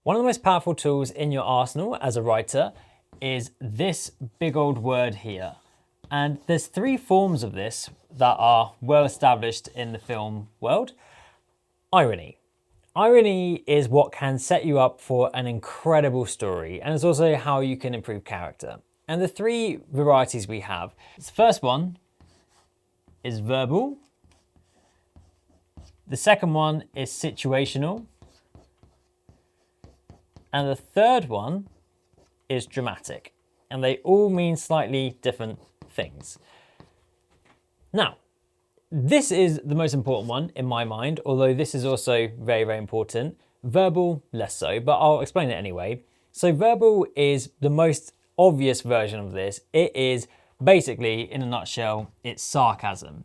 One of the most powerful tools in your arsenal as a writer is this big old word here. And there's three forms of this that are well established in the film world. Irony. Irony is what can set you up for an incredible story, and it's also how you can improve character. And the three varieties we have. The first one is verbal. The second one is situational. And the third one is dramatic. And they all mean slightly different things. Now, this is the most important one in my mind, although this is also very, very important. Verbal, less so, but I'll explain it anyway. So verbal is the most obvious version of this. It is basically, in a nutshell, it's sarcasm.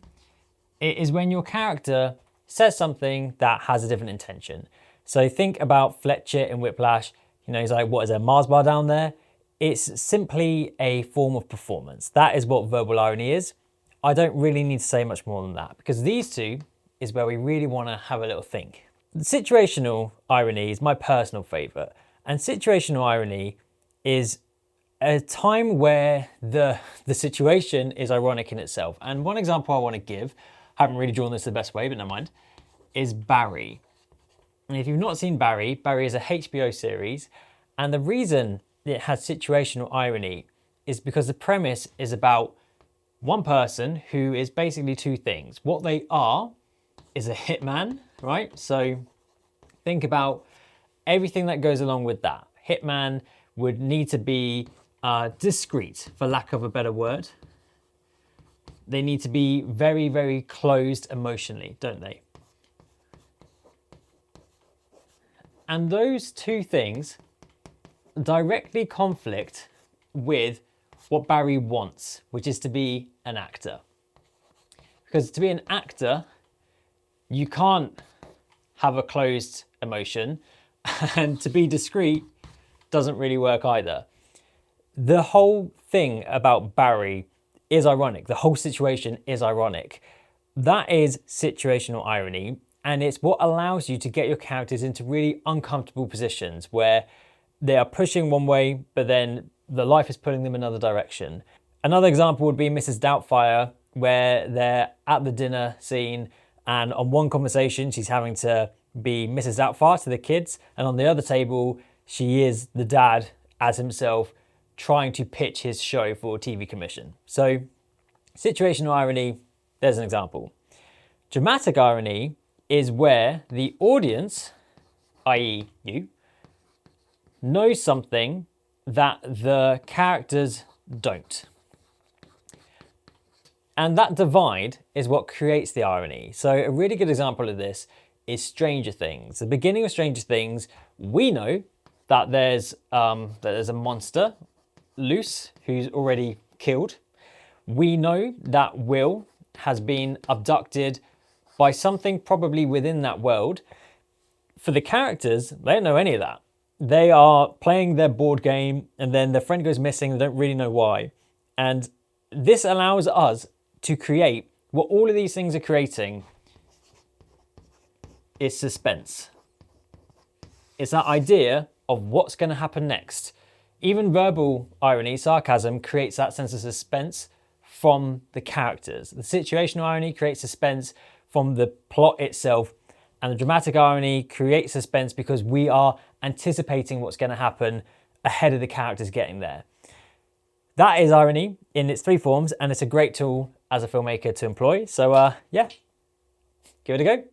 It is when your character says something that has a different intention. So think about Fletcher in Whiplash. You know, he's like, what is there, Mars bar down there? It's simply a form of performance. That is what verbal irony is. I don't really need to say much more than that, because these two is where we really want to have a little think. The situational irony is my personal favorite. And situational irony is a time where the situation is ironic in itself. And one example I want to give, I haven't really drawn this the best way, but never mind, is Barry. And if you've not seen Barry, Barry is a HBO series. And the reason it has situational irony is because the premise is about one person who is basically two things. What they are is a hitman, right? So think about everything that goes along with that. Hitman would need to be discreet, for lack of a better word. They need to be very, very closed emotionally, don't they? And those two things directly conflict with what Barry wants, which is to be an actor. Because to be an actor, you can't have a closed emotion, and to be discreet doesn't really work either. The whole thing about Barry is ironic. The whole situation is ironic. That is situational irony. And it's what allows you to get your characters into really uncomfortable positions where they are pushing one way, but then the life is pulling them another direction. Another example would be Mrs. Doubtfire, where they're at the dinner scene, and on one conversation, she's having to be Mrs. Doubtfire to the kids, and on the other table, she is the dad as himself, trying to pitch his show for a TV commission. So, situational irony, there's an example. Dramatic irony is where the audience, i.e. you, knows something that the characters don't. And that divide is what creates the irony. So a really good example of this is Stranger Things. The beginning of Stranger Things, we know that there's a monster loose who's already killed. We know that Will has been abducted by something probably within that world. For the characters, they don't know any of that. They are playing their board game and then their friend goes missing, they don't really know why. And this allows us to create what all of these things are creating is suspense. It's that idea of what's going to happen next. Even verbal irony, sarcasm, creates that sense of suspense from the characters. The situational irony creates suspense from the plot itself, and the dramatic irony creates suspense because we are anticipating what's going to happen ahead of the characters getting there. That is irony in its three forms, and it's a great tool as a filmmaker to employ. So yeah, give it a go.